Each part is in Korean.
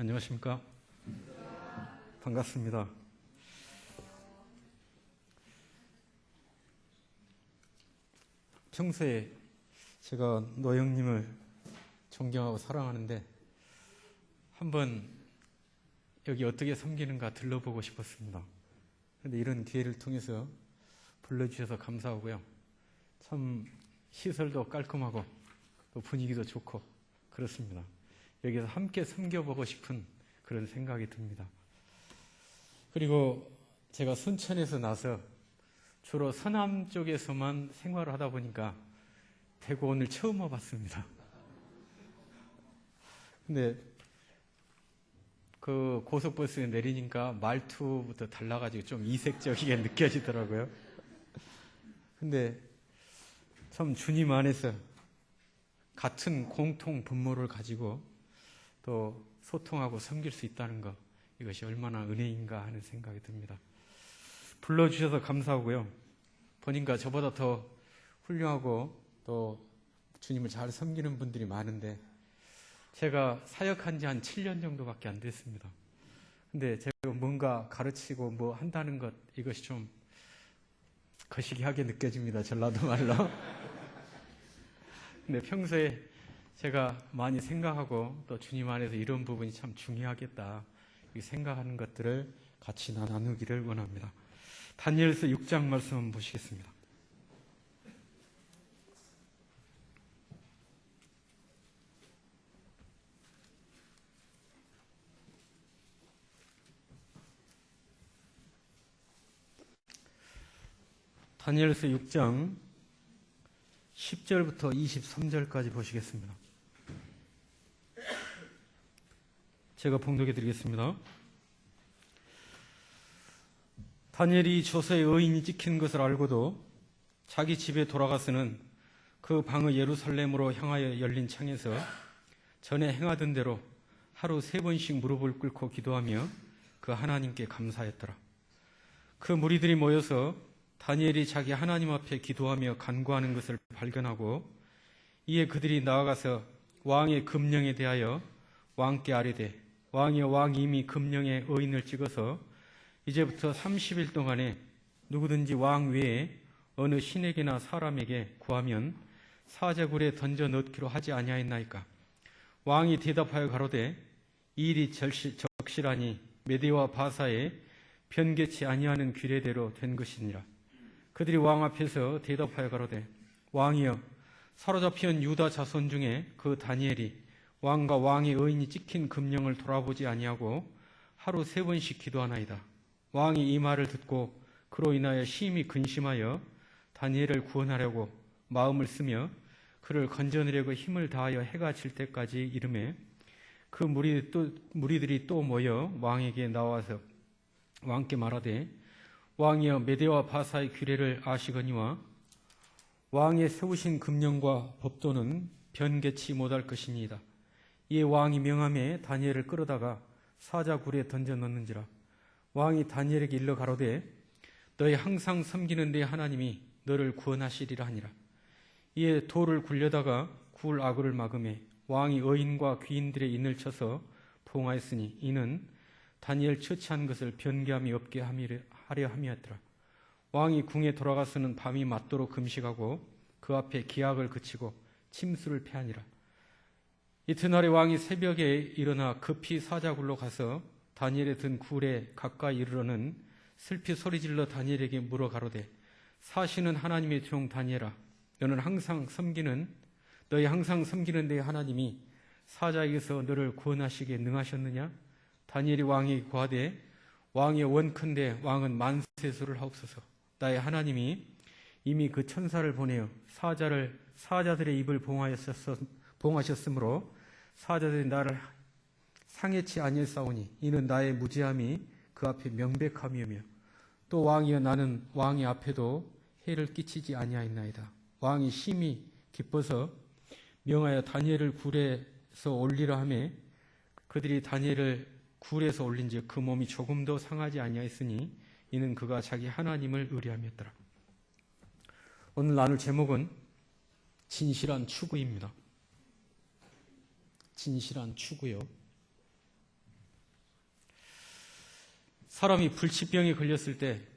안녕하십니까? 반갑습니다. 평소에 제가 노영님을 존경하고 사랑하는데 한번 여기 어떻게 섬기는가 들러보고 싶었습니다. 그런데 이런 기회를 통해서 불러주셔서 감사하고요. 참 시설도 깔끔하고 또 분위기도 좋고 그렇습니다. 여기서 함께 섬겨보고 싶은 그런 생각이 듭니다. 그리고 제가 순천에서 나서 주로 서남 쪽에서만 생활을 하다 보니까 대구 오늘 처음 와봤습니다. 근데 그 고속버스에 내리니까 말투부터 달라가지고 좀 이색적이게 느껴지더라고요. 근데 참 주님 안에서 같은 공통 분모를 가지고 또 소통하고 섬길 수 있다는 것, 이것이 얼마나 은혜인가 하는 생각이 듭니다. 불러주셔서 감사하고요. 보니까 저보다 더 훌륭하고 또 주님을 잘 섬기는 분들이 많은데 제가 사역한 지 한 7년 정도밖에 안 됐습니다. 근데 제가 뭔가 가르치고 뭐 한다는 것, 이것이 좀 거시기하게 느껴집니다. 전라도 말로. 근데 평소에 제가 많이 생각하고 또 주님 안에서 이런 부분이 참 중요하겠다 이 생각하는 것들을 같이 나누기를 원합니다. 다니엘서 6장 말씀 한번 보시겠습니다. 다니엘서 6장 10절부터 23절까지 보시겠습니다. 제가 봉독해 드리겠습니다. 다니엘이 조서에 의인이 찍힌 것을 알고도 자기 집에 돌아가서는 그 방의 예루살렘으로 향하여 열린 창에서 전에 행하던 대로 하루 3번씩 무릎을 꿇고 기도하며 그 하나님께 감사했더라. 그 무리들이 모여서 다니엘이 자기 하나님 앞에 기도하며 간구하는 것을 발견하고 이에 그들이 나아가서 왕의 금령에 대하여 왕께 아뢰되 왕이여, 왕이 이미 금령에 의인을 찍어서 이제부터 30일 동안에 누구든지 왕 외에 어느 신에게나 사람에게 구하면 사자굴에 던져 넣기로 하지 아니하였나이까. 왕이 대답하여 가로되 이 일이 적실하니 메대와 바사에 변개치 아니하는 규례대로 된 것이니라. 그들이 왕 앞에서 대답하여 가로되 왕이여, 사로잡힌 유다 자손 중에 그 다니엘이 왕과 왕의 의인이 찍힌 금령을 돌아보지 아니하고 하루 3번씩 기도하나이다. 왕이 이 말을 듣고 그로 인하여 심히 근심하여 다니엘을 구원하려고 마음을 쓰며 그를 건져내려고 힘을 다하여 해가 질 때까지 이르매 그 무리들이 또 모여 왕에게 나와서 왕께 말하되 왕이여, 메대와 바사의 규례를 아시거니와 왕의 세우신 금령과 법도는 변개치 못할 것이니이다. 이에 왕이 명함에 다니엘을 끌어다가 사자굴에 던져 넣는지라. 왕이 다니엘에게 일러 가로되 너희 항상 섬기는 내 하나님이 너를 구원하시리라 하니라. 이에 돌을 굴려다가 굴 아구를 막음에 왕이 의인과 귀인들의 인을 쳐서 포옹하였으니 이는 다니엘 처치한 것을 변개함이 없게 하려 함이었더라. 왕이 궁에 돌아가서는 밤이 맞도록 금식하고 그 앞에 기약을 그치고 침수를 패하니라. 이튿날에 왕이 새벽에 일어나 급히 사자굴로 가서 다니엘의 든 굴에 가까이 이르러는 슬피 소리질러 다니엘에게 물어 가로되 사시는 하나님의 종 다니엘아, 너희 항상 섬기는 내 하나님이 사자에게서 너를 구원하시기에 능하셨느냐? 다니엘이 왕에게 고하되 왕의 원컨대 왕은 만세수를 하옵소서. 나의 하나님이 이미 그 천사를 보내어 사자들의 입을 봉하셨으므로 사자들이 나를 상해치 아니하사오니 이는 나의 무죄함이 그 앞에 명백함이오며 또 왕이여, 나는 왕의 앞에도 해를 끼치지 아니하였나이다. 왕이 심히 기뻐서 명하여 다니엘을 굴에서 올리라 하매 그들이 다니엘을 굴에서 올린즉 그 몸이 조금도 상하지 아니하였으니 이는 그가 자기 하나님을 의뢰함이었더라. 오늘 나눌 제목은 진실한 추구입니다. 진실한 추구요. 사람이 불치병에 걸렸을 때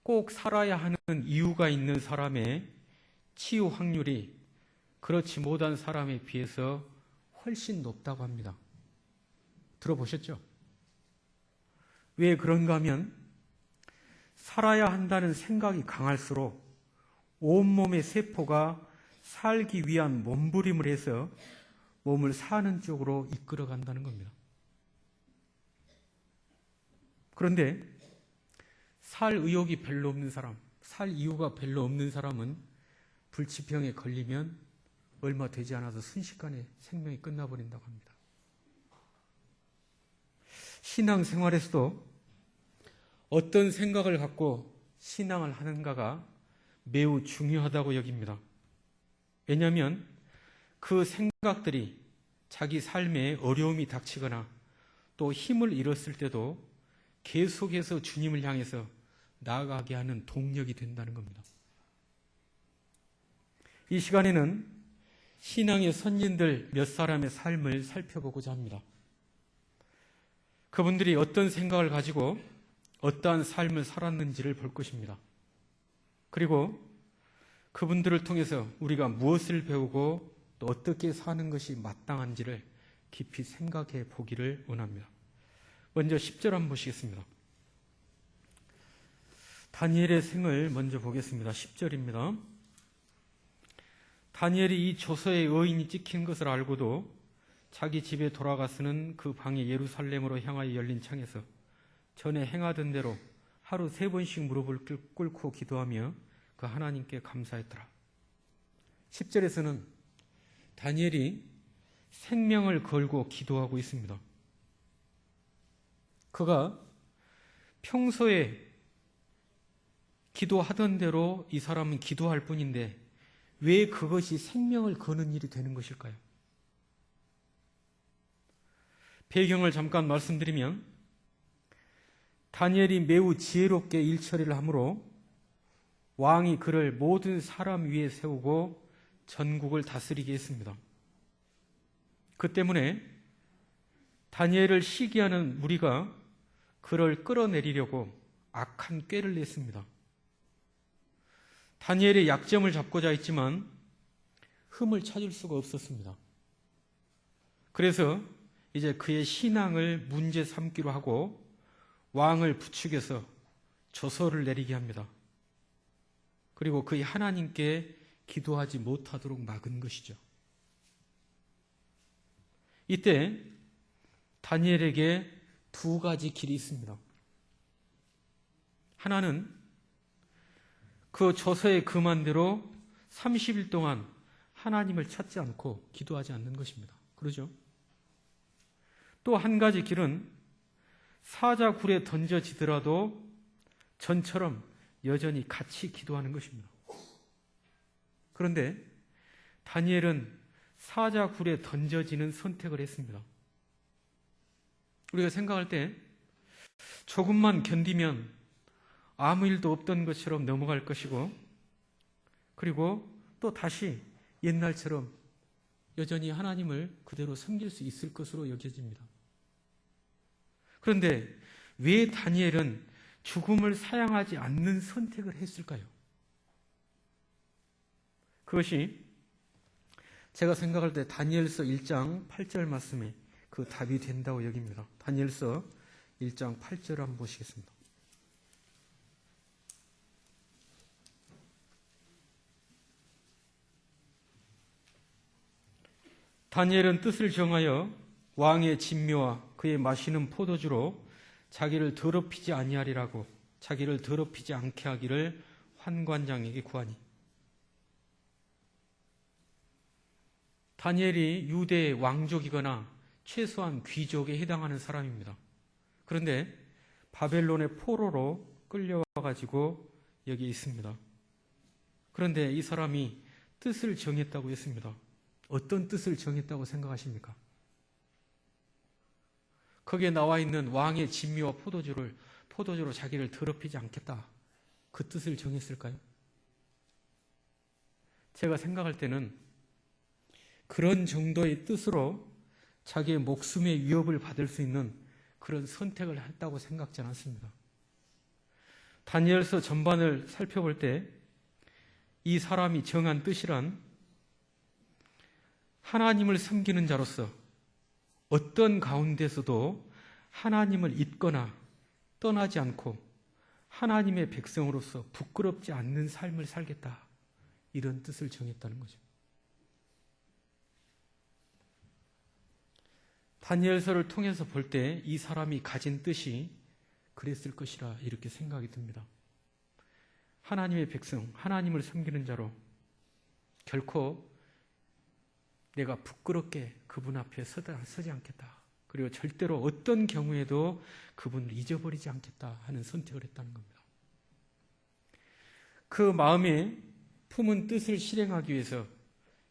꼭 살아야 하는 이유가 있는 사람의 치유 확률이 그렇지 못한 사람에 비해서 훨씬 높다고 합니다. 들어보셨죠? 왜 그런가 하면 살아야 한다는 생각이 강할수록 온몸의 세포가 살기 위한 몸부림을 해서 몸을 사는 쪽으로 이끌어 간다는 겁니다. 그런데 살 의욕이 별로 없는 사람, 살 이유가 별로 없는 사람은 불치병에 걸리면 얼마 되지 않아서 순식간에 생명이 끝나버린다고 합니다. 신앙생활에서도 어떤 생각을 갖고 신앙을 하는가가 매우 중요하다고 여깁니다. 왜냐하면 그 생각들이 자기 삶에 어려움이 닥치거나 또 힘을 잃었을 때도 계속해서 주님을 향해서 나아가게 하는 동력이 된다는 겁니다. 이 시간에는 신앙의 선진들 몇 사람의 삶을 살펴보고자 합니다. 그분들이 어떤 생각을 가지고 어떠한 삶을 살았는지를 볼 것입니다. 그리고 그분들을 통해서 우리가 무엇을 배우고 또 어떻게 사는 것이 마땅한지를 깊이 생각해 보기를 원합니다. 먼저 10절 한번 보시겠습니다. 다니엘의 생을 먼저 보겠습니다. 10절입니다. 다니엘이 이 조서에 의인이 찍힌 것을 알고도 자기 집에 돌아가서는 그 방에 예루살렘으로 향하여 열린 창에서 전에 행하던 대로 하루 3번씩 무릎을 꿇고 기도하며 그 하나님께 감사했더라. 10절에서는 다니엘이 생명을 걸고 기도하고 있습니다. 그가 평소에 기도하던 대로 이 사람은 기도할 뿐인데 왜 그것이 생명을 거는 일이 되는 것일까요? 배경을 잠깐 말씀드리면 다니엘이 매우 지혜롭게 일처리를 하므로 왕이 그를 모든 사람 위에 세우고 전국을 다스리게 했습니다. 그 때문에 다니엘을 시기하는 무리가 그를 끌어내리려고 악한 꾀를 냈습니다. 다니엘의 약점을 잡고자 했지만 흠을 찾을 수가 없었습니다. 그래서 이제 그의 신앙을 문제 삼기로 하고 왕을 부추겨서 조서를 내리게 합니다. 그리고 그의 하나님께 기도하지 못하도록 막은 것이죠. 이때 다니엘에게 2가지 길이 있습니다. 하나는 그 조서에 금한 대로 30일 동안 하나님을 찾지 않고 기도하지 않는 것입니다. 그러죠? 또 한 가지 길은 사자굴에 던져지더라도 전처럼 여전히 같이 기도하는 것입니다. 그런데 다니엘은 사자굴에 던져지는 선택을 했습니다. 우리가 생각할 때 조금만 견디면 아무 일도 없던 것처럼 넘어갈 것이고 그리고 또 다시 옛날처럼 여전히 하나님을 그대로 섬길 수 있을 것으로 여겨집니다. 그런데 왜 다니엘은 죽음을 사양하지 않는 선택을 했을까요? 그것이 제가 생각할 때 다니엘서 1장 8절 말씀에 그 답이 된다고 여깁니다. 다니엘서 1장 8절 한번 보시겠습니다. 다니엘은 뜻을 정하여 왕의 진묘와 그의 마시는 포도주로 자기를 더럽히지 아니하리라고 자기를 더럽히지 않게 하기를 환관장에게 구하니. 다니엘이 유대의 왕족이거나 최소한 귀족에 해당하는 사람입니다. 그런데 바벨론의 포로로 끌려와가지고 여기 있습니다. 그런데 이 사람이 뜻을 정했다고 했습니다. 어떤 뜻을 정했다고 생각하십니까? 거기에 나와 있는 왕의 진미와 포도주로 자기를 더럽히지 않겠다. 그 뜻을 정했을까요? 제가 생각할 때는 그런 정도의 뜻으로 자기의 목숨의 위협을 받을 수 있는 그런 선택을 했다고 생각지 않습니다. 다니엘서 전반을 살펴볼 때 이 사람이 정한 뜻이란 하나님을 섬기는 자로서 어떤 가운데서도 하나님을 잊거나 떠나지 않고 하나님의 백성으로서 부끄럽지 않는 삶을 살겠다, 이런 뜻을 정했다는 거죠. 다니엘서를 통해서 볼 때 이 사람이 가진 뜻이 그랬을 것이라 이렇게 생각이 듭니다. 하나님의 백성, 하나님을 섬기는 자로 결코 내가 부끄럽게 그분 앞에 서지 않겠다. 그리고 절대로 어떤 경우에도 그분을 잊어버리지 않겠다 하는 선택을 했다는 겁니다. 그 마음에 품은 뜻을 실행하기 위해서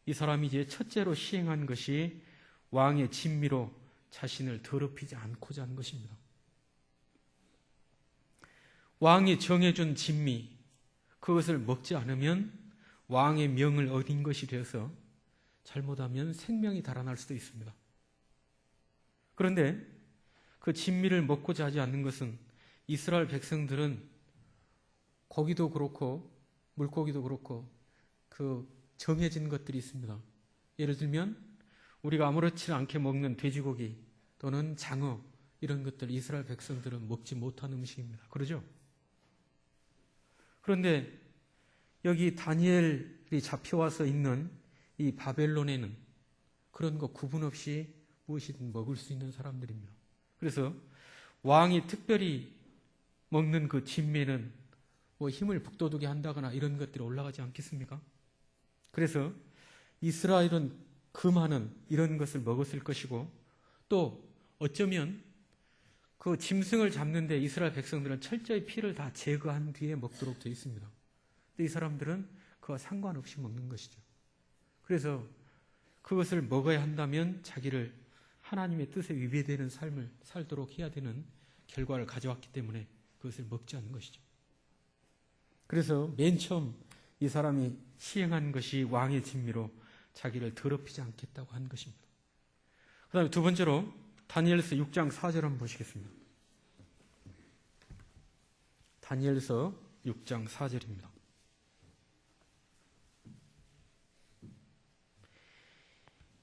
이 사람이 이제 첫째로 시행한 것이 왕의 진미로 자신을 더럽히지 않고자 하는 것입니다. 왕이 정해준 진미, 그것을 먹지 않으면 왕의 명을 어긴 것이 되어서 잘못하면 생명이 달아날 수도 있습니다. 그런데 그 진미를 먹고자 하지 않는 것은 이스라엘 백성들은 고기도 그렇고 물고기도 그렇고 그 정해진 것들이 있습니다. 예를 들면 우리가 아무렇지 않게 먹는 돼지고기 또는 장어, 이런 것들 이스라엘 백성들은 먹지 못하는 음식입니다. 그러죠? 그런데 여기 다니엘이 잡혀와서 있는 이 바벨론에는 그런 거 구분 없이 무엇이든 먹을 수 있는 사람들입니다. 그래서 왕이 특별히 먹는 그 진미에는 뭐 힘을 북돋우게 한다거나 이런 것들이 올라가지 않겠습니까? 그래서 이스라엘은 그 많은 이런 것을 먹었을 것이고, 또 어쩌면 그 짐승을 잡는데 이스라엘 백성들은 철저히 피를 다 제거한 뒤에 먹도록 되어 있습니다. 근데 이 사람들은 그와 상관없이 먹는 것이죠. 그래서 그것을 먹어야 한다면 자기를 하나님의 뜻에 위배되는 삶을 살도록 해야 되는 결과를 가져왔기 때문에 그것을 먹지 않는 것이죠. 그래서 맨 처음 이 사람이 시행한 것이 왕의 진미로 자기를 더럽히지 않겠다고 한 것입니다. 그 다음에 두 번째로 다니엘서 6장 4절 한번 보시겠습니다. 다니엘서 6장 4절입니다.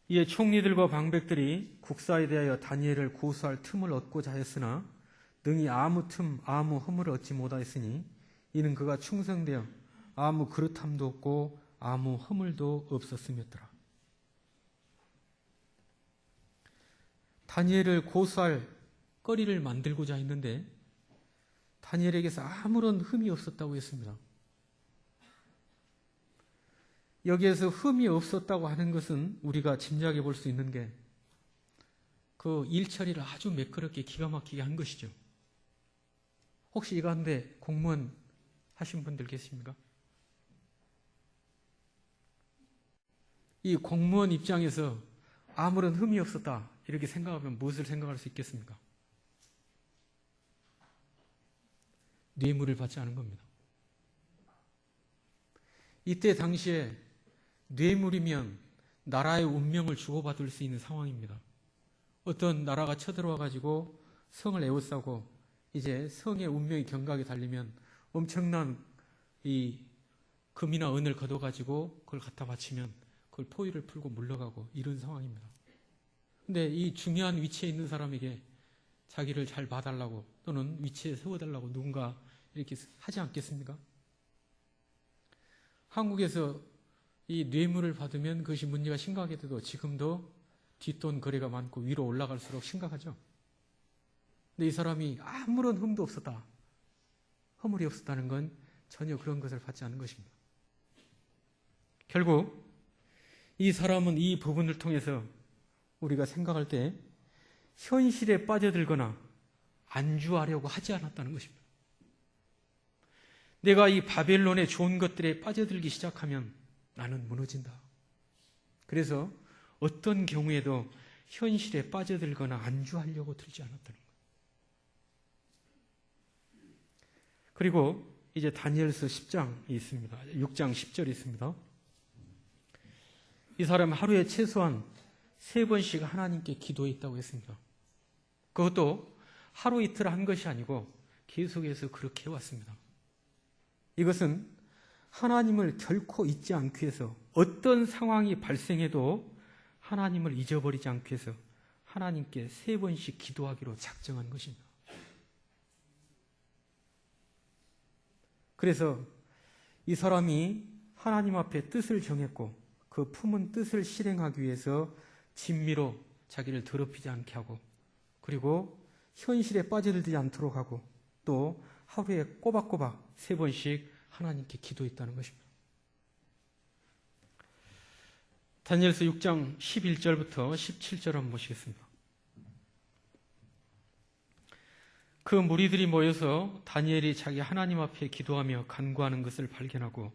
이에 총리들과 방백들이 국사에 대하여 다니엘을 고소할 틈을 얻고자 하였으나 능히 아무 틈 아무 허물을 얻지 못하였으니 이는 그가 충성되어 아무 그릇함도 없고 아무 허물도 없었음이었더라. 다니엘을 고소할 거리를 만들고자 했는데 다니엘에게서 아무런 흠이 없었다고 했습니다. 여기에서 흠이 없었다고 하는 것은 우리가 짐작해 볼 수 있는 게 그 일처리를 아주 매끄럽게 기가 막히게 한 것이죠. 혹시 이 가운데 공무원 하신 분들 계십니까? 이 공무원 입장에서 아무런 흠이 없었다 이렇게 생각하면 무엇을 생각할 수 있겠습니까? 뇌물을 받지 않은 겁니다. 이때 당시에 뇌물이면 나라의 운명을 주고받을 수 있는 상황입니다. 어떤 나라가 쳐들어와 가지고 성을 에워싸고 이제 성의 운명이 경각에 달리면 엄청난 이 금이나 은을 걷어가지고 그걸 갖다 바치면 그걸 포위를 풀고 물러가고 이런 상황입니다. 근데 이 중요한 위치에 있는 사람에게 자기를 잘 봐달라고 또는 위치에 세워달라고 누군가 이렇게 하지 않겠습니까? 한국에서 이 뇌물을 받으면 그것이 문제가 심각하게 돼도 지금도 뒷돈 거래가 많고 위로 올라갈수록 심각하죠. 근데 이 사람이 아무런 흠도 없었다, 허물이 없었다는 건 전혀 그런 것을 받지 않은 것입니다. 결국 이 사람은 이 부분을 통해서 우리가 생각할 때 현실에 빠져들거나 안주하려고 하지 않았다는 것입니다. 내가 이 바벨론의 좋은 것들에 빠져들기 시작하면 나는 무너진다. 그래서 어떤 경우에도 현실에 빠져들거나 안주하려고 들지 않았다는 거예요. 그리고 이제 다니엘서 10장이 있습니다. 6장 10절이 있습니다. 이 사람 하루에 최소한 3번씩 하나님께 기도했다고 했습니다. 그것도 하루 이틀 한 것이 아니고 계속해서 그렇게 해왔습니다. 이것은 하나님을 결코 잊지 않기 위해서, 어떤 상황이 발생해도 하나님을 잊어버리지 않기 위해서 하나님께 3번씩 기도하기로 작정한 것입니다. 그래서 이 사람이 하나님 앞에 뜻을 정했고 그 품은 뜻을 실행하기 위해서 진미로 자기를 더럽히지 않게 하고, 그리고 현실에 빠져들지 않도록 하고, 또 하루에 꼬박꼬박 3번씩 하나님께 기도했다는 것입니다. 다니엘서 6장 11절부터 17절 한번 보시겠습니다. 그 무리들이 모여서 다니엘이 자기 하나님 앞에 기도하며 간구하는 것을 발견하고,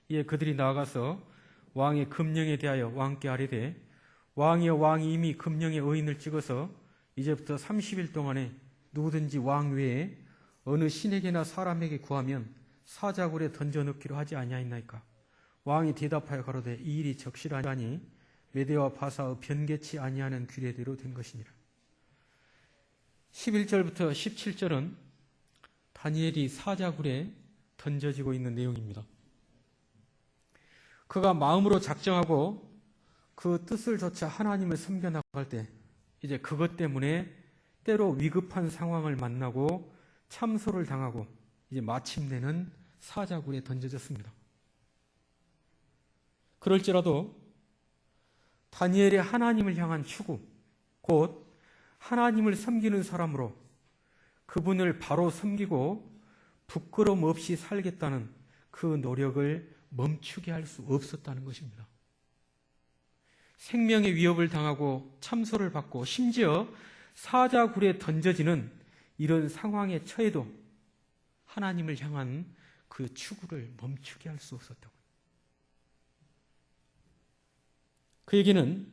이에 그들이 나아가서 왕의 금령에 대하여 왕께 아뢰되, 왕이여, 왕이 이미 금령의 의인을 찍어서 이제부터 30일 동안에 누구든지 왕 외에 어느 신에게나 사람에게 구하면 사자굴에 던져 넣기로 하지 아니하였나이까? 왕이 대답하여 가로되, 이 일이 적실하니 메대와 바사의 변개치 아니하는 규례대로 된 것이니라. 11절부터 17절은 다니엘이 사자굴에 던져지고 있는 내용입니다. 그가 마음으로 작정하고 그 뜻을 조차 하나님을 섬겨나갈 때, 이제 그것 때문에 때로 위급한 상황을 만나고 참소를 당하고 이제 마침내는 사자굴에 던져졌습니다. 그럴지라도 다니엘의 하나님을 향한 추구, 곧 하나님을 섬기는 사람으로 그분을 바로 섬기고 부끄러움 없이 살겠다는 그 노력을 멈추게 할 수 없었다는 것입니다. 생명의 위협을 당하고 참소를 받고 심지어 사자굴에 던져지는 이런 상황에 처해도 하나님을 향한 그 추구를 멈추게 할 수 없었다고. 그에게는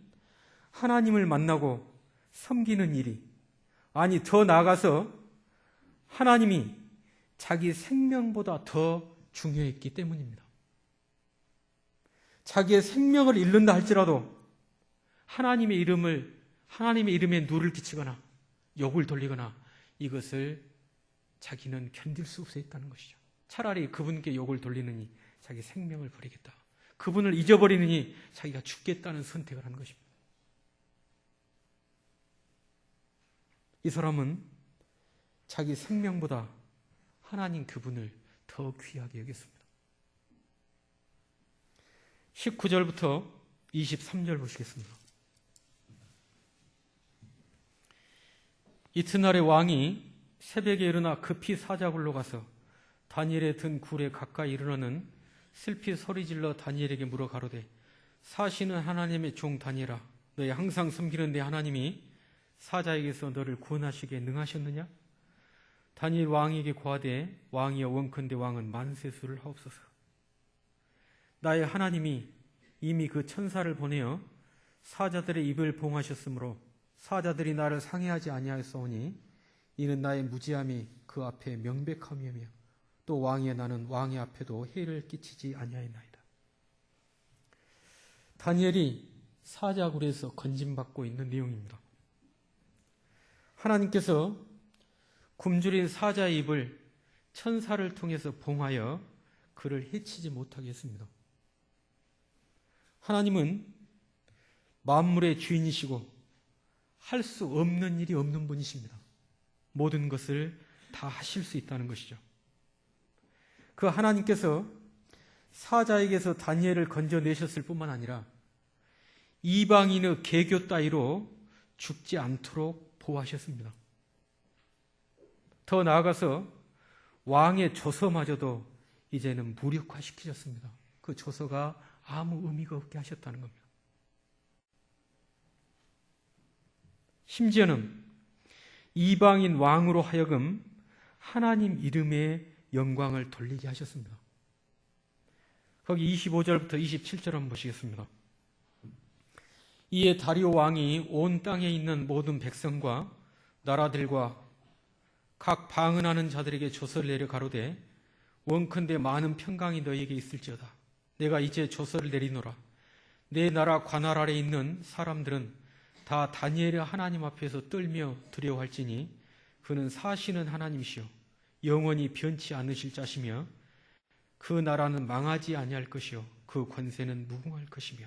하나님을 만나고 섬기는 일이, 아니 더 나아가서 하나님이 자기 생명보다 더 중요했기 때문입니다. 자기의 생명을 잃는다 할지라도 하나님의 이름에 누를 끼치거나 욕을 돌리거나 이것을 자기는 견딜 수 없었다는 것이죠. 차라리 그분께 욕을 돌리느니 자기 생명을 버리겠다, 그분을 잊어버리느니 자기가 죽겠다는 선택을 한 것입니다. 이 사람은 자기 생명보다 하나님 그분을 더 귀하게 여겼습니다. 19절부터 23절 보시겠습니다. 이튿날에 왕이 새벽에 일어나 급히 사자굴로 가서 다니엘의 든 굴에 가까이 이르러는 슬피 소리질러 다니엘에게 물어 가로되, 사시는 하나님의 종 다니엘아, 너희 항상 섬기는 내 하나님이 사자에게서 너를 구원하시기에 능하셨느냐? 다니엘 왕에게 고하되, 왕이여, 원컨대 왕은 만세수를 하옵소서. 나의 하나님이 이미 그 천사를 보내어 사자들의 입을 봉하셨으므로 사자들이 나를 상해하지 아니하였사오니 이는 나의 무지함이 그 앞에 명백함이며 또 왕이여, 나는 왕의 앞에도 해를 끼치지 아니하였나이다. 다니엘이 사자굴에서 건짐받고 있는 내용입니다. 하나님께서 굶주린 사자의 입을 천사를 통해서 봉하여 그를 해치지 못하게 했습니다. 하나님은 만물의 주인이시고 할 수 없는 일이 없는 분이십니다. 모든 것을 다 하실 수 있다는 것이죠. 그 하나님께서 사자에게서 다니엘을 건져내셨을 뿐만 아니라 이방인의 계교 따위로 죽지 않도록 보호하셨습니다. 더 나아가서 왕의 조서마저도 이제는 무력화시키셨습니다. 그 조서가 아무 의미가 없게 하셨다는 겁니다. 심지어는 이방인 왕으로 하여금 하나님 이름의 영광을 돌리게 하셨습니다. 거기 25절부터 27절 한번 보시겠습니다. 이에 다리오 왕이 온 땅에 있는 모든 백성과 나라들과 각 방언하는 자들에게 조서를 내려 가로되, 원컨대 많은 평강이 너희에게 있을지어다. 내가 이제 조서를 내리노라. 내 나라 관할 아래 있는 사람들은 다 다니엘의 하나님 앞에서 떨며 두려워할지니 그는 사시는 하나님이시요 영원히 변치 않으실 자시며 그 나라는 망하지 아니할 것이요 그 권세는 무궁할 것이며.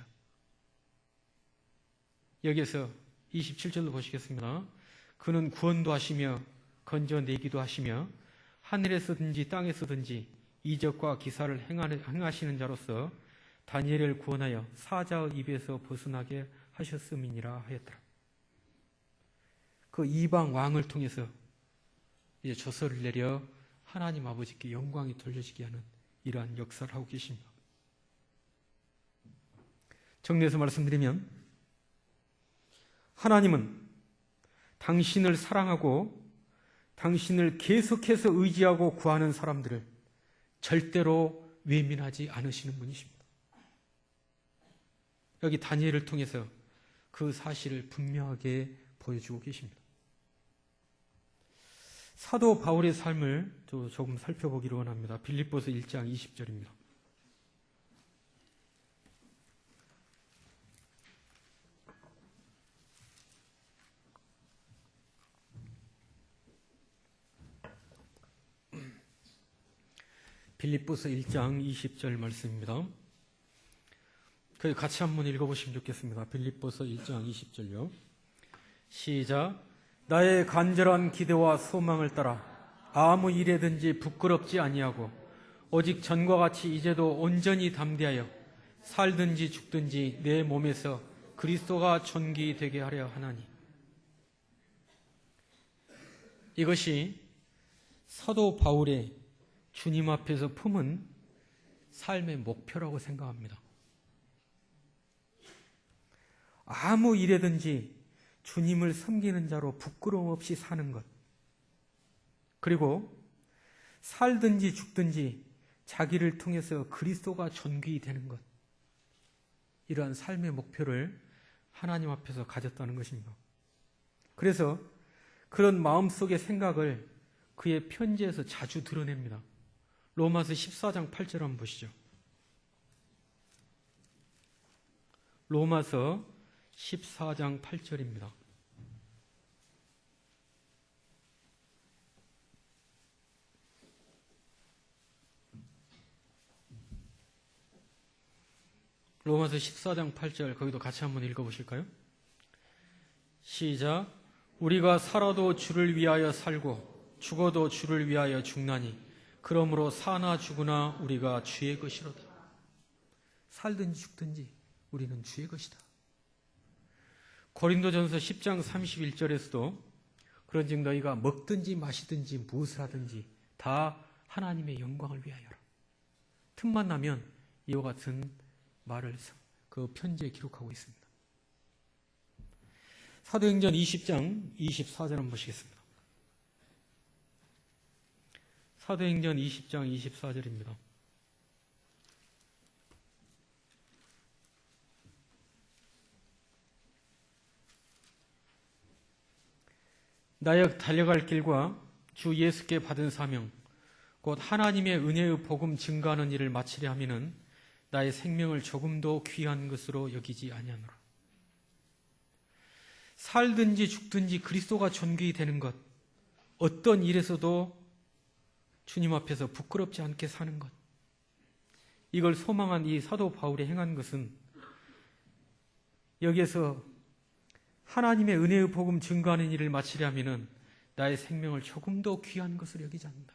여기에서 27절로 보시겠습니다. 그는 구원도 하시며 건져내기도 하시며 하늘에서든지 땅에서든지 이적과 기사를 행하시는 자로서 다니엘을 구원하여 사자의 입에서 벗어나게 하셨음이니라 하였더라. 그 이방 왕을 통해서 이제 조서를 내려 하나님 아버지께 영광이 돌려지게 하는 이러한 역사를 하고 계십니다. 정리해서 말씀드리면 하나님은 당신을 사랑하고 당신을 계속해서 의지하고 구하는 사람들을 절대로 외면하지 않으시는 분이십니다. 여기 다니엘을 통해서 그 사실을 분명하게 보여주고 계십니다. 사도 바울의 삶을 조금 살펴보기를 원합니다. 빌립보서 1장 20절입니다. 빌립보서 1장 20절 말씀입니다. 같이 한번 읽어보시면 좋겠습니다. 빌립보서 1장 20절요. 시작. 나의 간절한 기대와 소망을 따라 아무 일에든지 부끄럽지 아니하고 오직 전과 같이 이제도 온전히 담대하여 살든지 죽든지 내 몸에서 그리스도가 존귀되게 하려 하나니. 이것이 사도 바울의 주님 앞에서 품은 삶의 목표라고 생각합니다. 아무 일에든지 주님을 섬기는 자로 부끄러움 없이 사는 것, 그리고 살든지 죽든지 자기를 통해서 그리스도가 존귀되는 것, 이러한 삶의 목표를 하나님 앞에서 가졌다는 것입니다. 그래서 그런 마음속의 생각을 그의 편지에서 자주 드러냅니다. 로마서 14장 8절 한번 보시죠. 로마서 14장 8절입니다. 로마서 14장 8절 거기도 같이 한번 읽어보실까요? 시작. 우리가 살아도 주를 위하여 살고 죽어도 주를 위하여 죽나니 그러므로 사나 죽으나 우리가 주의 것이로다. 살든지 죽든지 우리는 주의 것이다. 고린도전서 10장 31절에서도 그런즉 너희가 먹든지 마시든지 무엇을 하든지 다 하나님의 영광을 위하여라. 틈만 나면 이와 같은 말을 그 편지에 기록하고 있습니다. 사도행전 20장 24절 한번 보시겠습니다. 사도행전 20장 24절입니다. 나의 달려갈 길과 주 예수께 받은 사명, 곧 하나님의 은혜의 복음 증가하는 일을 마치려 하면은 나의 생명을 조금도 귀한 것으로 여기지 아니하노라. 살든지 죽든지 그리스도가 존귀 되는 것, 어떤 일에서도 주님 앞에서 부끄럽지 않게 사는 것, 이걸 소망한 이 사도 바울이 행한 것은 여기에서 하나님의 은혜의 복음 증거하는 일을 마치려면은 나의 생명을 조금도 귀한 것으로 여기지 않는다.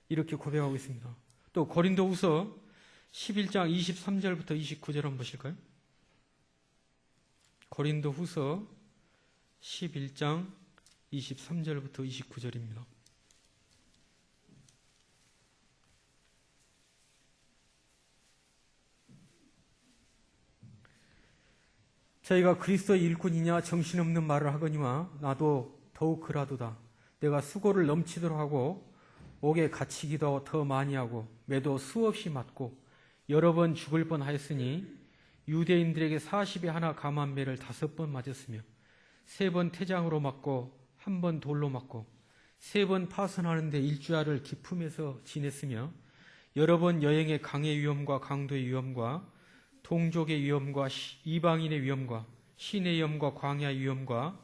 이렇게 고백하고 있습니다. 또 고린도후서 11장 23절부터 29절 한번 보실까요? 고린도후서 11장 23절부터 29절입니다. 저희가 그리스도의 일꾼이냐 정신없는 말을 하거니와 나도 더욱 그라도다. 내가 수고를 넘치도록 하고 옥에 갇히기도 더 많이 하고 매도 수없이 맞고 여러 번 죽을 뻔하였으니 유대인들에게 40에 하나 감한 매를 5번 맞았으며 3번 태장으로 맞고 1번 돌로 맞고 3번 파선하는데 일주야를 기품에서 지냈으며 여러 번 여행의 강의 위험과 강도의 위험과 동족의 위험과 이방인의 위험과 신의 위험과 광야의 위험과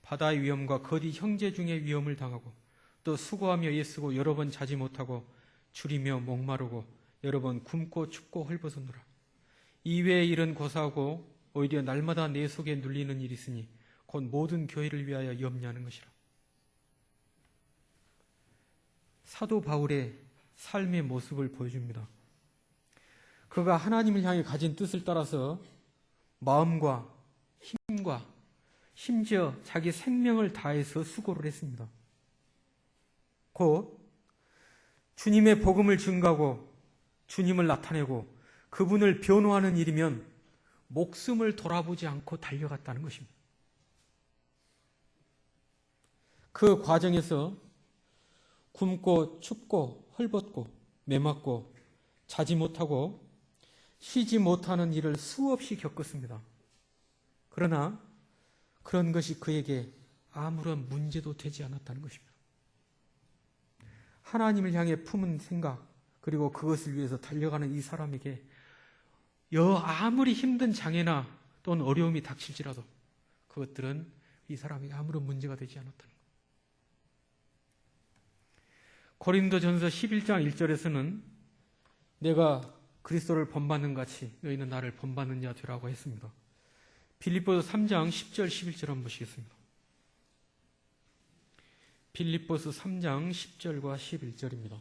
바다의 위험과 거디 형제 중의 위험을 당하고 또 수고하며 애쓰고 여러 번 자지 못하고 줄이며 목마르고 여러 번 굶고 춥고 헐벗었노라. 이외의 일은 고사하고 오히려 날마다 내 속에 눌리는 일이 있으니 곧 모든 교회를 위하여 염려하는 것이라. 사도 바울의 삶의 모습을 보여줍니다. 그가 하나님을 향해 가진 뜻을 따라서 마음과 힘과 심지어 자기 생명을 다해서 수고를 했습니다. 곧 주님의 복음을 증거하고 주님을 나타내고 그분을 변호하는 일이면 목숨을 돌아보지 않고 달려갔다는 것입니다. 그 과정에서 굶고 춥고 헐벗고 메맞고 자지 못하고 쉬지 못하는 일을 수없이 겪었습니다. 그러나 그런 것이 그에게 아무런 문제도 되지 않았다는 것입니다. 하나님을 향해 품은 생각 그리고 그것을 위해서 달려가는 이 사람에게 아무리 힘든 장애나 또는 어려움이 닥칠지라도 그것들은 이 사람에게 아무런 문제가 되지 않았다는 것. 고린도전서 11장 1절에서는 내가 그리스도를 본받는 같이 너희는 나를 본받는 자 되라고 했습니다. 빌립보서 3장 10절 11절 한번 보시겠습니다. 빌립보서 3장 10절과 11절입니다.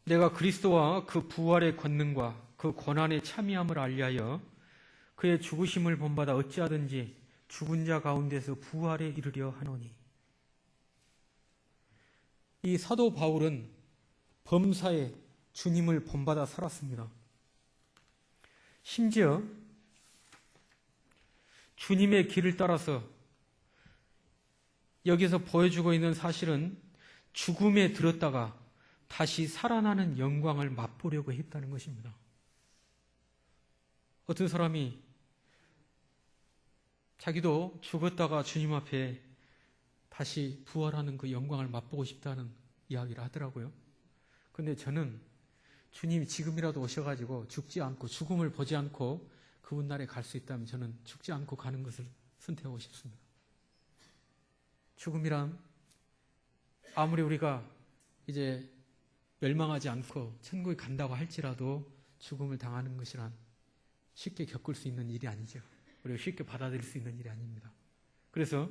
내가 그리스도와 그 부활의 권능과 그 고난의 참여함을 알리하여 그의 죽으심을 본받아 어찌하든지 죽은 자 가운데서 부활에 이르려 하노니. 이 사도 바울은 범사에 주님을 본받아 살았습니다. 심지어 주님의 길을 따라서 여기서 보여주고 있는 사실은 죽음에 들었다가 다시 살아나는 영광을 맛보려고 했다는 것입니다. 어떤 사람이 자기도 죽었다가 주님 앞에 다시 부활하는 그 영광을 맛보고 싶다는 이야기를 하더라고요. 근데 저는 주님이 지금이라도 오셔가지고 죽지 않고 죽음을 보지 않고 그분 나라에 갈 수 있다면 저는 죽지 않고 가는 것을 선택하고 싶습니다. 죽음이란 아무리 우리가 이제 멸망하지 않고 천국에 간다고 할지라도 죽음을 당하는 것이란 쉽게 겪을 수 있는 일이 아니죠. 그리고 쉽게 받아들일 수 있는 일이 아닙니다. 그래서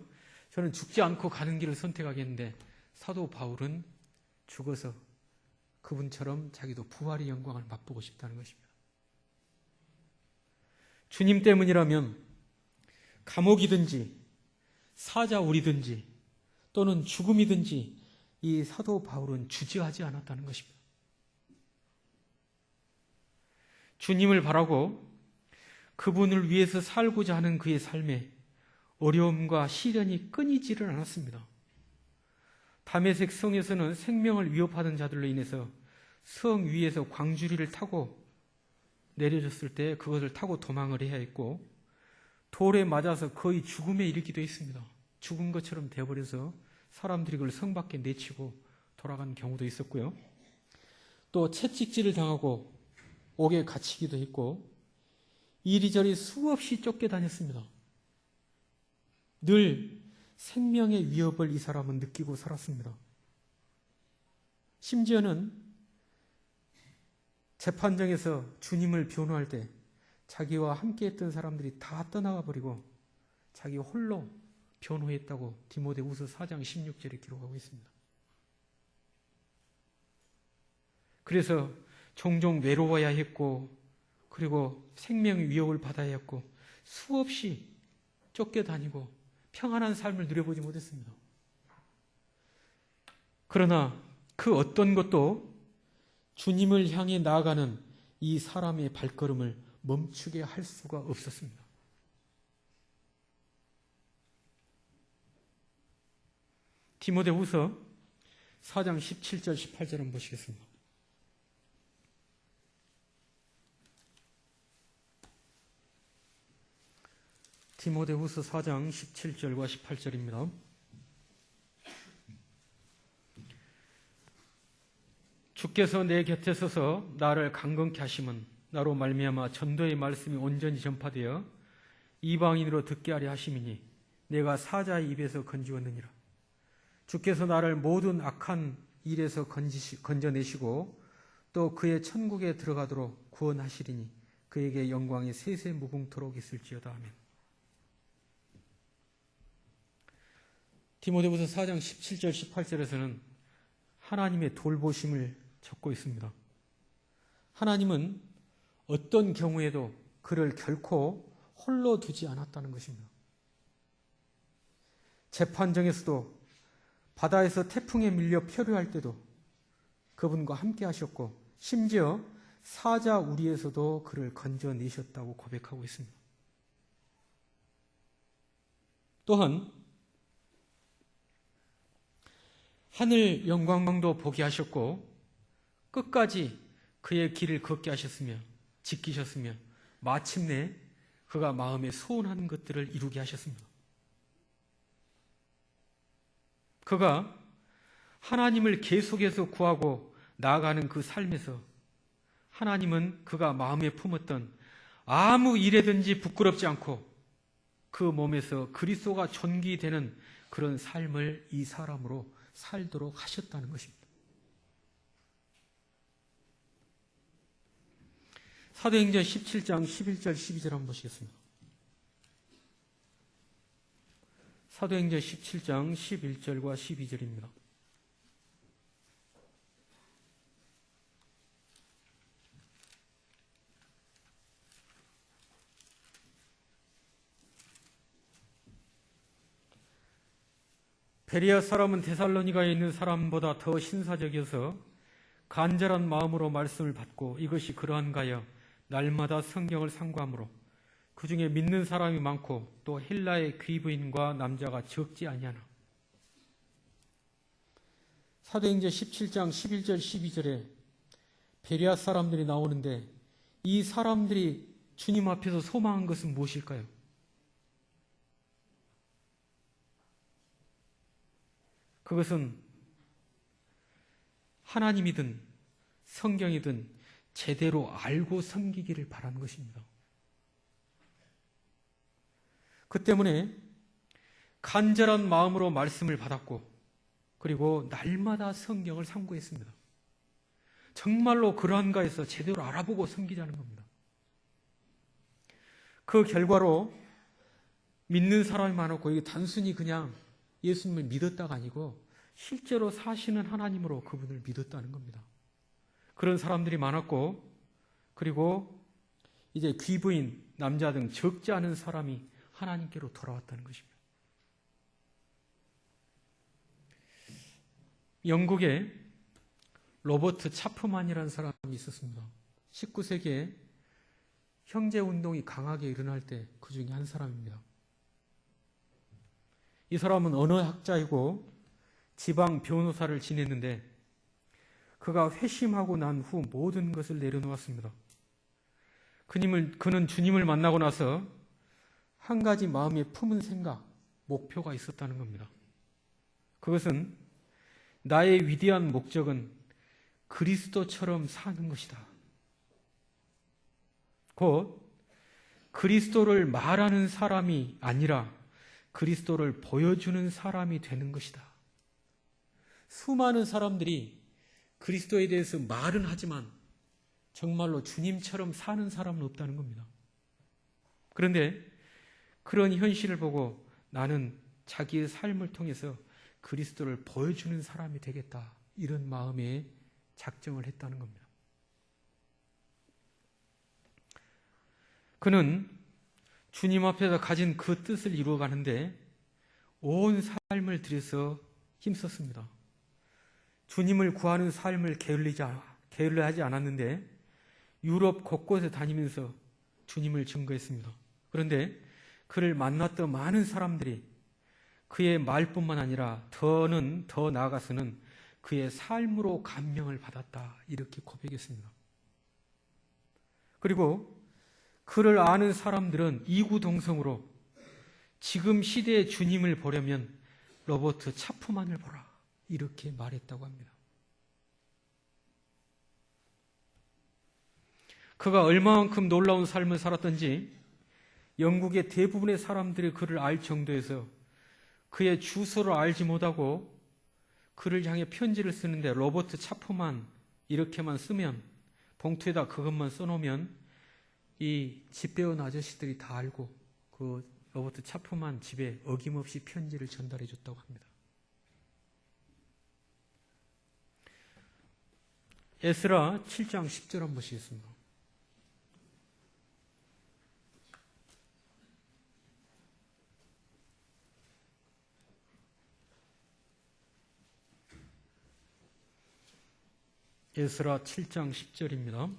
저는 죽지 않고 가는 길을 선택하겠는데 사도 바울은 죽어서 그분처럼 자기도 부활의 영광을 맛보고 싶다는 것입니다. 주님 때문이라면 감옥이든지 사자울이든지 또는 죽음이든지 이 사도 바울은 주저하지 않았다는 것입니다. 주님을 바라고 그분을 위해서 살고자 하는 그의 삶에 어려움과 시련이 끊이지를 않았습니다. 다메섹 성에서는 생명을 위협하던 자들로 인해서 성 위에서 광주리를 타고 내려졌을 때 그것을 타고 도망을 해야 했고 돌에 맞아서 거의 죽음에 이르기도 했습니다. 죽은 것처럼 되어버려서 사람들이 그걸 성 밖에 내치고 돌아간 경우도 있었고요. 또 채찍질을 당하고 옥에 갇히기도 했고 이리저리 수없이 쫓겨다녔습니다. 늘 생명의 위협을 이 사람은 느끼고 살았습니다. 심지어는 재판정에서 주님을 변호할 때 자기와 함께했던 사람들이 다 떠나가 버리고 자기 홀로 변호했다고 디모데후서 4장 16절에 기록하고 있습니다. 그래서 종종 외로워야 했고 그리고 생명의 위협을 받아야 했고 수없이 쫓겨다니고 평안한 삶을 누려보지 못했습니다. 그러나 그 어떤 것도 주님을 향해 나아가는 이 사람의 발걸음을 멈추게 할 수가 없었습니다. 디모데후서 4장 17절 18절 한번 보시겠습니다. 디모데후서 4장 17절과 18절입니다. 주께서 내 곁에 서서 나를 강건케 하심은 나로 말미암아 전도의 말씀이 온전히 전파되어 이방인으로 듣게 하려 하심이니 내가 사자의 입에서 건지었느니라. 주께서 나를 모든 악한 일에서 건져내시고 또 그의 천국에 들어가도록 구원하시리니 그에게 영광이 세세 무궁토록 있을지어다. 아멘. 디모데후서 4장 17절 18절에서는 하나님의 돌보심을 적고 있습니다. 하나님은 어떤 경우에도 그를 결코 홀로 두지 않았다는 것입니다. 재판정에서도 바다에서 태풍에 밀려 표류할 때도 그분과 함께 하셨고 심지어 사자 우리에서도 그를 건져내셨다고 고백하고 있습니다. 또한 하늘 영광도 보게 하셨고 끝까지 그의 길을 걷게 하셨으며 지키셨으며 마침내 그가 마음에 소원하는 것들을 이루게 하셨습니다. 그가 하나님을 계속해서 구하고 나아가는 그 삶에서 하나님은 그가 마음에 품었던 아무 일에든지 부끄럽지 않고 그 몸에서 그리스도가 존귀되는 그런 삶을 이 사람으로 살도록 하셨다는 것입니다. 사도행전 17장 11절 12절 한번 보시겠습니다. 사도행전 17장 11절과 12절입니다. 베레아 사람은 데살로니가에 있는 사람보다 더 신사적이어서 간절한 마음으로 말씀을 받고 이것이 그러한가여 날마다 성경을 상고하므로 그 중에 믿는 사람이 많고 또 헬라의 귀부인과 남자가 적지 아니하나. 사도행전 17장 11절 12절에 베레아 사람들이 나오는데 이 사람들이 주님 앞에서 소망한 것은 무엇일까요? 그것은 하나님이든 성경이든 제대로 알고 섬기기를 바라는 것입니다. 그 때문에 간절한 마음으로 말씀을 받았고 그리고 날마다 성경을 상고했습니다. 정말로 그러한가 해서 제대로 알아보고 섬기자는 겁니다. 그 결과로 믿는 사람이 많았고 이게 단순히 그냥 예수님을 믿었다가 아니고 실제로 사시는 하나님으로 그분을 믿었다는 겁니다. 그런 사람들이 많았고 그리고 이제 귀부인, 남자 등 적지 않은 사람이 하나님께로 돌아왔다는 것입니다. 영국에 로버트 차프만이라는 사람이 있었습니다. 19세기에 형제운동이 강하게 일어날 때 그 중에 한 사람입니다. 이 사람은 언어학자이고 지방 변호사를 지냈는데 그가 회심하고 난 후 모든 것을 내려놓았습니다. 그는 주님을 만나고 나서 한 가지 마음에 품은 생각, 목표가 있었다는 겁니다. 그것은 나의 위대한 목적은 그리스도처럼 사는 것이다. 곧 그리스도를 말하는 사람이 아니라 그리스도를 보여주는 사람이 되는 것이다. 수많은 사람들이 그리스도에 대해서 말은 하지만 정말로 주님처럼 사는 사람은 없다는 겁니다. 그런데 그런 현실을 보고 나는 자기의 삶을 통해서 그리스도를 보여주는 사람이 되겠다. 이런 마음에 작정을 했다는 겁니다. 그는 주님 앞에서 가진 그 뜻을 이루어가는데 온 삶을 들여서 힘썼습니다. 주님을 구하는 삶을 게을러하지 않았는데 유럽 곳곳에 다니면서 주님을 증거했습니다. 그런데 그를 만났던 많은 사람들이 그의 말뿐만 아니라 더 나아가서는 그의 삶으로 감명을 받았다. 이렇게 고백했습니다. 그리고 그를 아는 사람들은 이구동성으로 지금 시대의 주님을 보려면 로버트 차프만을 보라. 이렇게 말했다고 합니다. 그가 얼마만큼 놀라운 삶을 살았던지 영국의 대부분의 사람들이 그를 알 정도에서 그의 주소를 알지 못하고 그를 향해 편지를 쓰는데 로버트 차프만 이렇게만 쓰면, 봉투에다 그것만 써놓으면 이 집 배운 아저씨들이 다 알고 그 로버트 차프만 집에 어김없이 편지를 전달해 줬다고 합니다. 에스라 7장 10절 한번 보시겠습니다. 에스라 7장 10절입니다.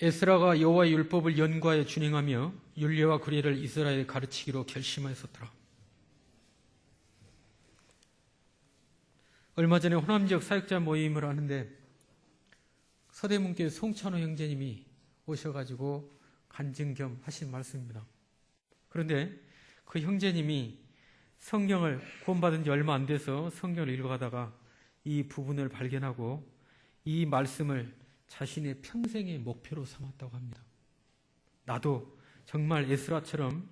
에스라가 여호와의 율법을 연구하여 준행하며 율례와 규례를 이스라엘에 가르치기로 결심하였었더라. 얼마 전에 호남지역 사역자 모임을 하는데 서대문교회 송찬호 형제님이 오셔가지고 간증 겸 하신 말씀입니다. 그런데 그 형제님이 성경을 구원받은 지 얼마 안 돼서 성경을 읽어가다가 이 부분을 발견하고 이 말씀을 자신의 평생의 목표로 삼았다고 합니다. 나도 정말 에스라처럼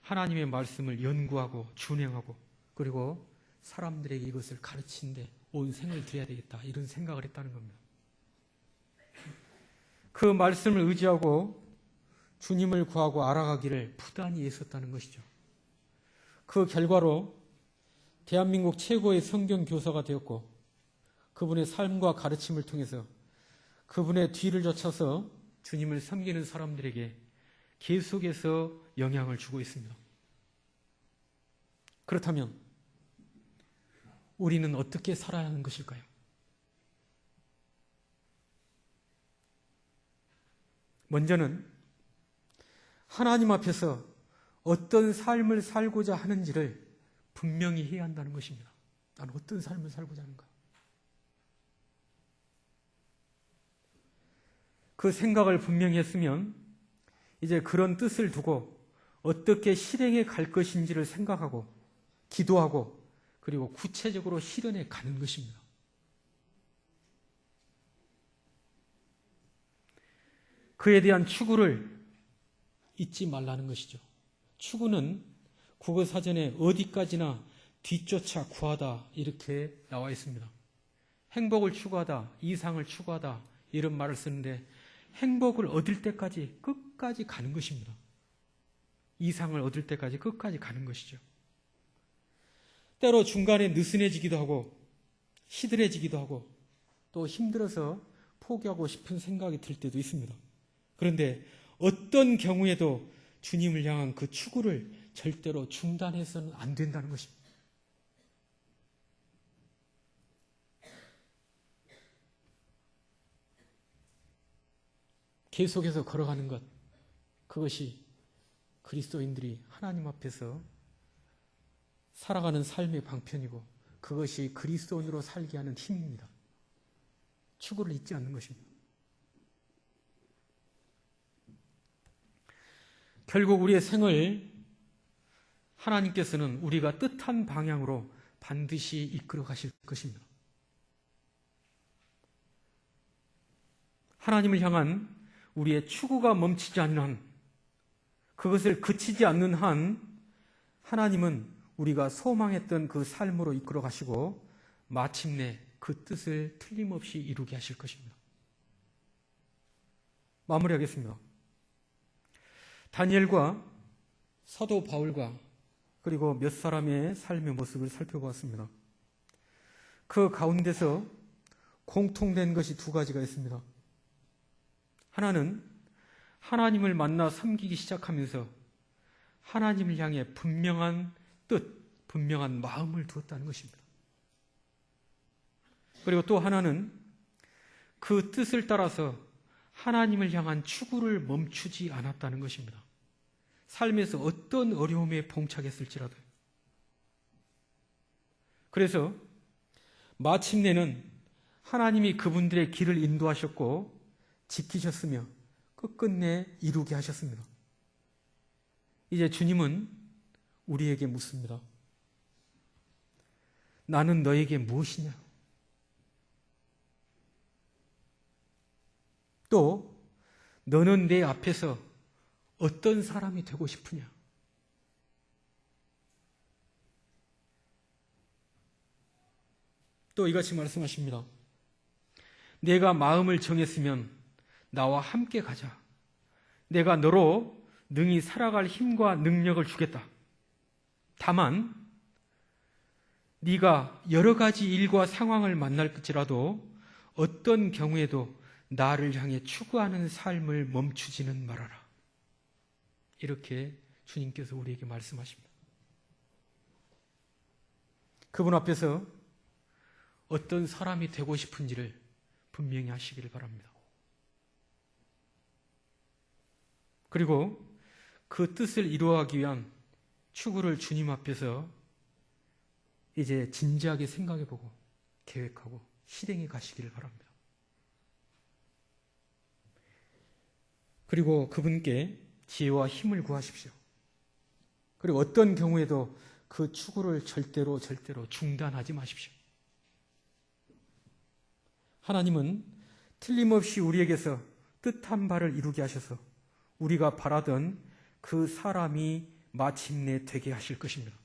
하나님의 말씀을 연구하고 준행하고 그리고 사람들에게 이것을 가르치는데 온 생을 들여야 되겠다, 이런 생각을 했다는 겁니다. 그 말씀을 의지하고 주님을 구하고 알아가기를 부단히 애썼다는 것이죠. 그 결과로 대한민국 최고의 성경 교사가 되었고, 그분의 삶과 가르침을 통해서 그분의 뒤를 쫓아서 주님을 섬기는 사람들에게 계속해서 영향을 주고 있습니다. 그렇다면 우리는 어떻게 살아야 하는 것일까요? 먼저는 하나님 앞에서 어떤 삶을 살고자 하는지를 분명히 해야 한다는 것입니다. 나는 어떤 삶을 살고자 하는가? 그 생각을 분명히 했으면 이제 그런 뜻을 두고 어떻게 실행해 갈 것인지를 생각하고 기도하고 그리고 구체적으로 실현해 가는 것입니다. 그에 대한 추구를 잊지 말라는 것이죠. 추구는 국어사전에 어디까지나 뒤쫓아 구하다 이렇게 나와 있습니다. 행복을 추구하다, 이상을 추구하다 이런 말을 쓰는데 행복을 얻을 때까지 끝까지 가는 것입니다. 이상을 얻을 때까지 끝까지 가는 것이죠. 때로 중간에 느슨해지기도 하고 시들해지기도 하고 또 힘들어서 포기하고 싶은 생각이 들 때도 있습니다. 그런데 어떤 경우에도 주님을 향한 그 추구를 절대로 중단해서는 안 된다는 것입니다. 계속해서 걸어가는 것, 그것이 그리스도인들이 하나님 앞에서 살아가는 삶의 방편이고 그것이 그리스도인으로 살게 하는 힘입니다. 추구를 잊지 않는 것입니다. 결국 우리의 생을 하나님께서는 우리가 뜻한 방향으로 반드시 이끌어 가실 것입니다. 하나님을 향한 우리의 추구가 멈추지 않는 한, 그것을 그치지 않는 한 하나님은 우리가 소망했던 그 삶으로 이끌어 가시고 마침내 그 뜻을 틀림없이 이루게 하실 것입니다. 마무리하겠습니다. 다니엘과 사도 바울과 그리고 몇 사람의 삶의 모습을 살펴보았습니다. 그 가운데서 공통된 것이 두 가지가 있습니다. 하나는 하나님을 만나 섬기기 시작하면서 하나님을 향해 분명한 뜻, 분명한 마음을 두었다는 것입니다. 그리고 또 하나는 그 뜻을 따라서 하나님을 향한 추구를 멈추지 않았다는 것입니다. 삶에서 어떤 어려움에 봉착했을지라도. 그래서 마침내는 하나님이 그분들의 길을 인도하셨고 지키셨으며 끝끝내 이루게 하셨습니다. 이제 주님은 우리에게 묻습니다. 나는 너에게 무엇이냐? 또 너는 내 앞에서 어떤 사람이 되고 싶으냐? 또 이같이 말씀하십니다. 내가 마음을 정했으면 나와 함께 가자. 내가 너로 능히 살아갈 힘과 능력을 주겠다. 다만 네가 여러 가지 일과 상황을 만날지라도 어떤 경우에도 나를 향해 추구하는 삶을 멈추지는 말아라. 이렇게 주님께서 우리에게 말씀하십니다. 그분 앞에서 어떤 사람이 되고 싶은지를 분명히 하시기를 바랍니다. 그리고 그 뜻을 이루어가기 위한 추구를 주님 앞에서 이제 진지하게 생각해보고 계획하고 실행해 가시기를 바랍니다. 그리고 그분께 지혜와 힘을 구하십시오. 그리고 어떤 경우에도 그 추구를 절대로 중단하지 마십시오. 하나님은 틀림없이 우리에게서 뜻한 바를 이루게 하셔서 우리가 바라던 그 사람이 마침내 되게 하실 것입니다.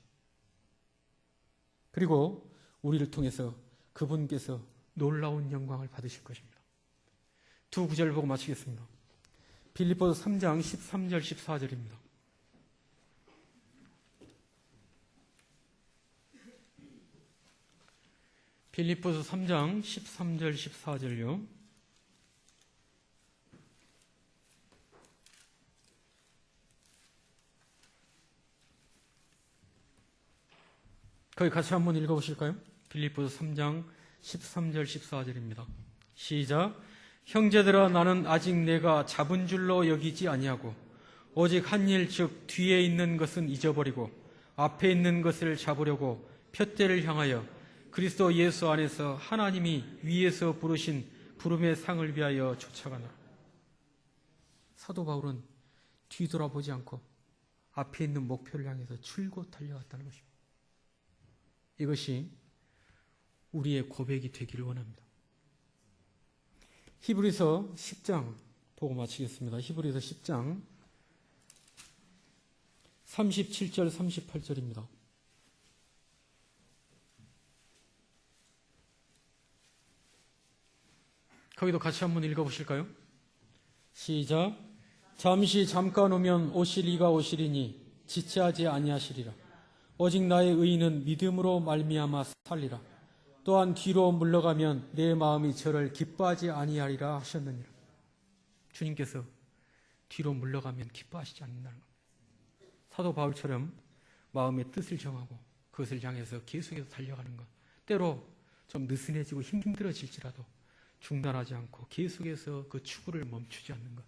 그리고 우리를 통해서 그분께서 놀라운 영광을 받으실 것입니다. 두 구절을 보고 마치겠습니다. 빌립보서 3장 13절 14절입니다. 빌립보서 3장 13절 14절요. 거기 같이 한번 읽어보실까요? 빌립보서 3장 13절 14절입니다. 시작. 형제들아, 나는 아직 내가 잡은 줄로 여기지 아니하고 오직 한 일, 즉 뒤에 있는 것은 잊어버리고 앞에 있는 것을 잡으려고 푯대를 향하여 그리스도 예수 안에서 하나님이 위에서 부르신 부름의 상을 위하여 쫓아가노라. 사도 바울은 뒤돌아보지 않고 앞에 있는 목표를 향해서 줄곧 달려갔다는 것입니다. 이것이 우리의 고백이 되기를 원합니다. 히브리서 10장 보고 마치겠습니다. 히브리서 10장 37절 38절입니다. 거기도 같이 한번 읽어보실까요? 시작. 잠깐 오면 오실 이가 오시리니 지체하지 아니하시리라. 오직 나의 의인은 믿음으로 말미암아 살리라. 또한 뒤로 물러가면 내 마음이 저를 기뻐하지 아니하리라 하셨느니라. 주님께서 뒤로 물러가면 기뻐하시지 않는다는 겁니다. 사도 바울처럼 마음의 뜻을 정하고 그것을 향해서 계속해서 달려가는 것. 때로 좀 느슨해지고 힘들어질지라도 중단하지 않고 계속해서 그 추구를 멈추지 않는 것.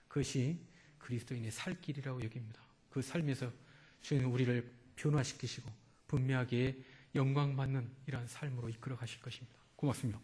그것이 그리스도인의 살 길이라고 여깁니다. 그 삶에서 주님은 우리를 변화시키시고 분명하게 영광받는 이러한 삶으로 이끌어 가실 것입니다. 고맙습니다.